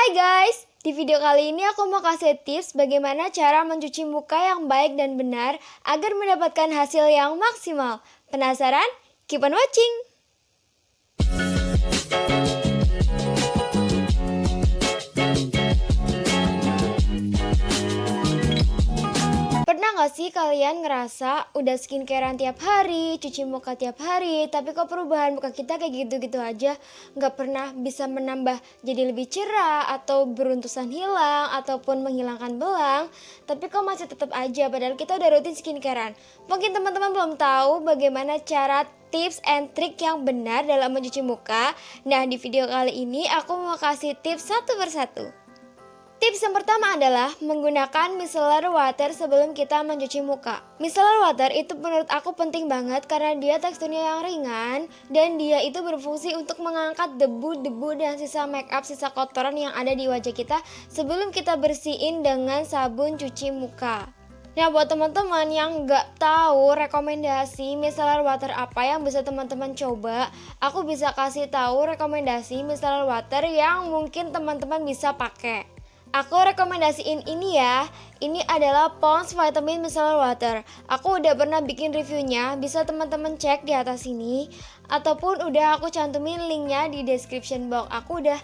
Hai guys, di video kali ini aku mau kasih tips bagaimana cara mencuci muka yang baik dan benar agar mendapatkan hasil yang maksimal. Penasaran? Keep on watching! Pernah gak sih kalian ngerasa udah skincarean tiap hari, cuci muka tiap hari, tapi kok perubahan muka kita kayak gitu-gitu aja, gak pernah bisa menambah jadi lebih cerah, atau beruntusan hilang, ataupun menghilangkan belang, tapi kok masih tetap aja padahal kita udah rutin skincarean. Mungkin teman-teman belum tahu bagaimana cara tips and trik yang benar dalam mencuci muka. Nah, di video kali ini aku mau kasih tips satu persatu. Tips yang pertama adalah menggunakan micellar water sebelum kita mencuci muka. Micellar water itu menurut aku penting banget karena dia teksturnya yang ringan dan dia itu berfungsi untuk mengangkat debu-debu dan sisa make up, sisa kotoran yang ada di wajah kita sebelum kita bersihin dengan sabun cuci muka. Nah, buat teman-teman yang nggak tahu rekomendasi micellar water apa yang bisa teman-teman coba, aku bisa kasih tahu rekomendasi micellar water yang mungkin teman-teman bisa pakai. Aku rekomendasiin ini ya. Ini adalah Pond's Vitamin Micellar Water. Aku udah pernah bikin reviewnya, bisa teman-teman cek di atas sini. Ataupun udah aku cantumin linknya di description box. Aku udah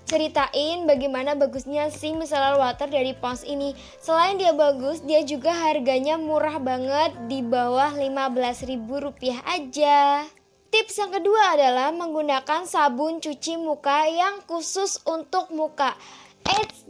ceritain bagaimana bagusnya si micellar water dari Pond's ini. Selain dia bagus, dia juga harganya murah banget, di bawah Rp15.000 aja. Tips yang kedua adalah menggunakan sabun cuci muka yang khusus untuk muka.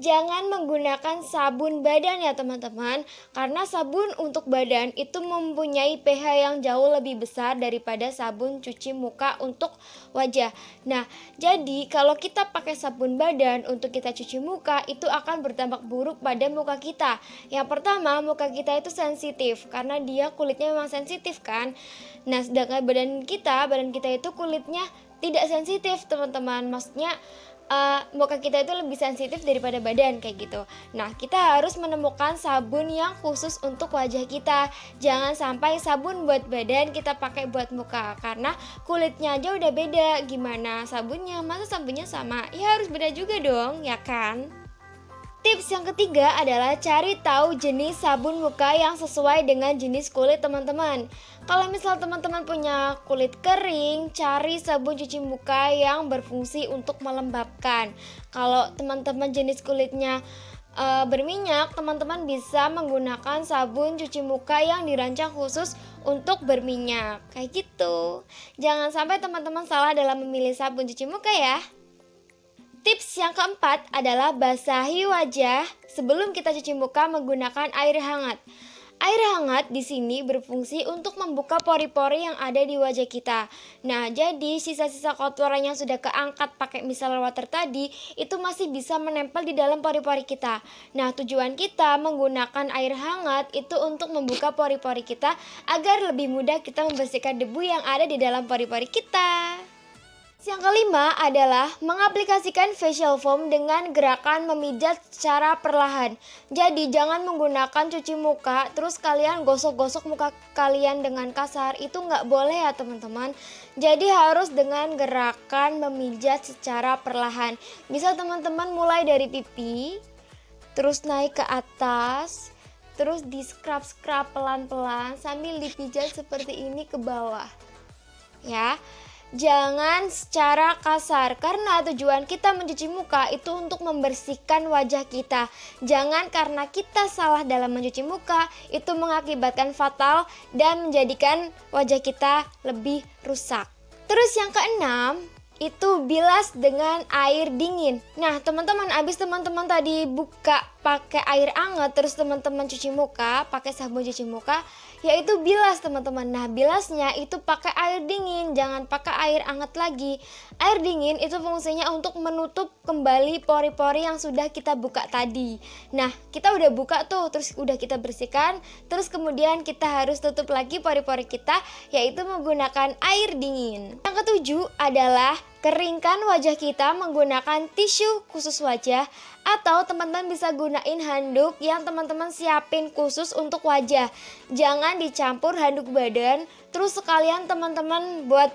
Jangan menggunakan sabun badan ya teman-teman, karena sabun untuk badan itu mempunyai pH yang jauh lebih besar daripada sabun cuci muka untuk wajah. Nah, jadi kalau kita pakai sabun badan untuk kita cuci muka, itu akan berdampak buruk pada muka kita. Yang pertama, muka kita itu sensitif, karena dia kulitnya memang sensitif kan. Nah, sedangkan badan kita itu kulitnya tidak sensitif teman-teman. Maksudnya muka kita itu lebih sensitif daripada badan kayak gitu. Nah, kita harus menemukan sabun yang khusus untuk wajah kita. Jangan sampai sabun buat badan kita pakai buat muka, karena kulitnya aja udah beda. Gimana sabunnya? Masa sabunnya sama? Ya harus beda juga dong, ya kan? Tips yang ketiga adalah cari tahu jenis sabun muka yang sesuai dengan jenis kulit teman-teman. Kalau misal teman-teman punya kulit kering, cari sabun cuci muka yang berfungsi untuk melembabkan. Kalau teman-teman jenis kulitnya berminyak, teman-teman bisa menggunakan sabun cuci muka yang dirancang khusus untuk berminyak. Kayak gitu. Jangan sampai teman-teman salah dalam memilih sabun cuci muka ya. Tips yang keempat adalah basahi wajah sebelum kita cuci muka menggunakan air hangat. Air hangat di sini berfungsi untuk membuka pori-pori yang ada di wajah kita. Nah, jadi sisa-sisa kotoran yang sudah keangkat pakai micellar water tadi itu masih bisa menempel di dalam pori-pori kita. Nah, tujuan kita menggunakan air hangat itu untuk membuka pori-pori kita agar lebih mudah kita membersihkan debu yang ada di dalam pori-pori kita. Yang kelima adalah mengaplikasikan facial foam dengan gerakan memijat secara perlahan. Jadi jangan menggunakan cuci muka terus kalian gosok-gosok muka kalian dengan kasar. Itu nggak boleh ya teman-teman. Jadi harus dengan gerakan memijat secara perlahan. Bisa teman-teman mulai dari pipi, terus naik ke atas, terus di scrub-scrub pelan-pelan sambil dipijat seperti ini ke bawah. Ya. Jangan secara kasar, karena tujuan kita mencuci muka itu untuk membersihkan wajah kita. Jangan karena kita salah dalam mencuci muka, itu mengakibatkan fatal dan menjadikan wajah kita lebih rusak. Terus yang keenam, itu bilas dengan air dingin. Nah, teman-teman, abis teman-teman tadi buka pakai air hangat, terus teman-teman cuci muka pakai sabun cuci muka, yaitu bilas teman-teman. Nah, bilasnya itu pakai air dingin, jangan pakai air hangat lagi. Air dingin itu fungsinya untuk menutup kembali pori-pori yang sudah kita buka tadi. Nah, kita udah buka tuh, terus udah kita bersihkan, terus kemudian kita harus tutup lagi pori-pori kita, yaitu menggunakan air dingin. Yang ketujuh adalah keringkan wajah kita menggunakan tisu khusus wajah, atau teman-teman bisa gunain handuk yang teman-teman siapin khusus untuk wajah. Jangan dicampur handuk badan, terus sekalian teman-teman buat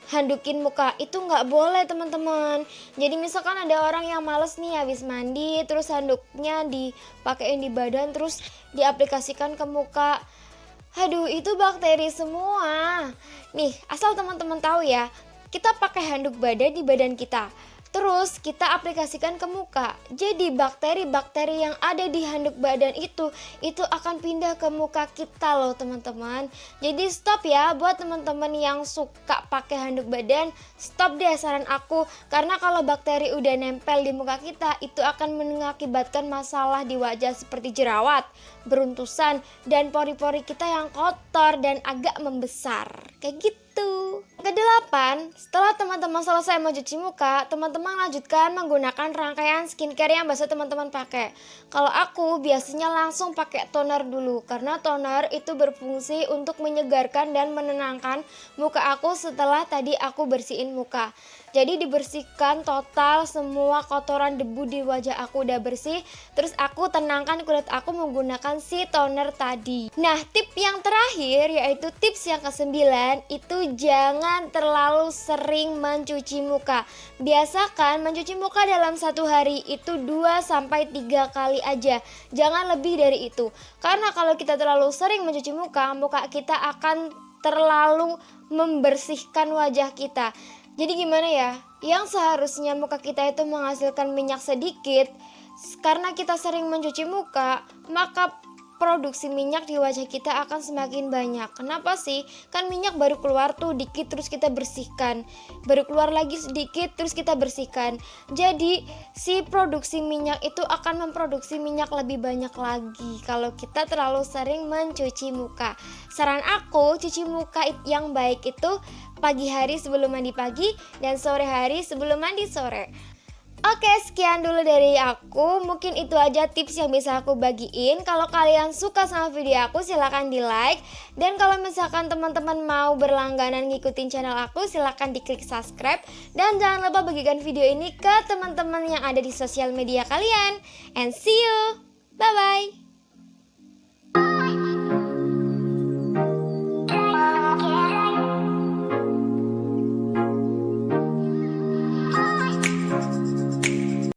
handukin muka. Itu nggak boleh teman-teman. Jadi misalkan ada orang yang males nih habis mandi, terus handuknya dipakein di badan, terus diaplikasikan ke muka. Aduh, itu bakteri semua. Nih, asal teman-teman tahu ya, kita pakai handuk badan di badan kita. Terus kita aplikasikan ke muka. Jadi bakteri-bakteri yang ada di handuk badan itu akan pindah ke muka kita loh teman-teman. Jadi stop ya buat teman-teman yang suka pakai handuk badan. Stop deh saran aku. Karena kalau bakteri udah nempel di muka kita, itu akan mengakibatkan masalah di wajah seperti jerawat, beruntusan, dan pori-pori kita yang kotor dan agak membesar. Kayak gitu. Kedelapan, setelah teman-teman selesai mencuci muka, teman-teman lanjutkan menggunakan rangkaian skincare yang biasa teman-teman pakai. Kalau aku biasanya langsung pakai toner dulu, karena toner itu berfungsi untuk menyegarkan dan menenangkan muka aku setelah tadi aku bersihin muka. Jadi dibersihkan total semua kotoran debu di wajah aku udah bersih. Terus aku tenangkan kulit aku menggunakan si toner tadi. Nah, tip yang terakhir yaitu tips yang ke-9, itu jangan terlalu sering mencuci muka. Biasakan mencuci muka dalam satu hari itu 2-3 kali aja. Jangan lebih dari itu. Karena kalau kita terlalu sering mencuci muka, muka kita akan terlalu membersihkan wajah kita. Jadi gimana ya, yang seharusnya muka kita itu menghasilkan minyak sedikit, karena kita sering mencuci muka, maka produksi minyak di wajah kita akan semakin banyak. Kenapa sih? Kan minyak baru keluar tuh dikit terus kita bersihkan, baru keluar lagi sedikit terus kita bersihkan. Jadi si produksi minyak itu akan memproduksi minyak lebih banyak lagi kalau kita terlalu sering mencuci muka. Saran aku, cuci muka yang baik itu pagi hari sebelum mandi pagi dan sore hari sebelum mandi sore. Oke, sekian dulu dari aku. Mungkin itu aja tips yang bisa aku bagiin. Kalau kalian suka sama video aku, silahkan di like. Dan kalau misalkan teman-teman mau berlangganan ngikutin channel aku, silahkan diklik subscribe. Dan jangan lupa bagikan video ini ke teman-teman yang ada di sosial media kalian. And see you, bye bye.